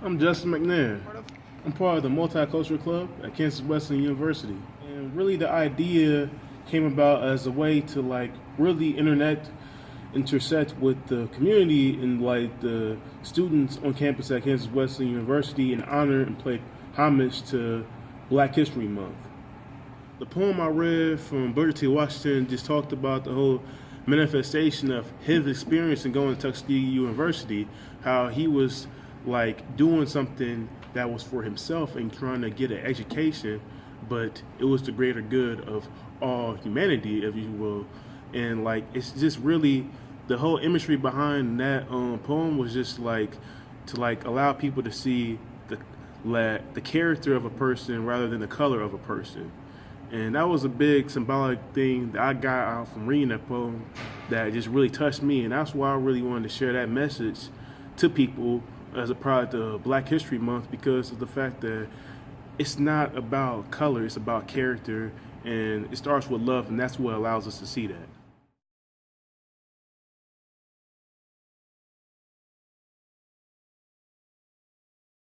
I'm Justin McNair. I'm part of the Multicultural Club at Kansas Wesleyan University. And really the idea came about as a way to really intersect with the community and the students on campus at Kansas Wesleyan University and honor and pay homage to Black History Month. The poem I read from Booker T. Washington just talked about the whole manifestation of his experience in going to Tuskegee University, how he was doing something that was for himself and trying to get an education, but it was the greater good of all humanity, if you will. And it's just really the whole imagery behind that poem was just to allow people to see the character of a person rather than the color of a person. And that was a big symbolic thing that I got out from reading that poem that just really touched me. And that's why I really wanted to share that message to people as a product of Black History Month, because of the fact that it's not about color, it's about character, and it starts with love, and that's what allows us to see that.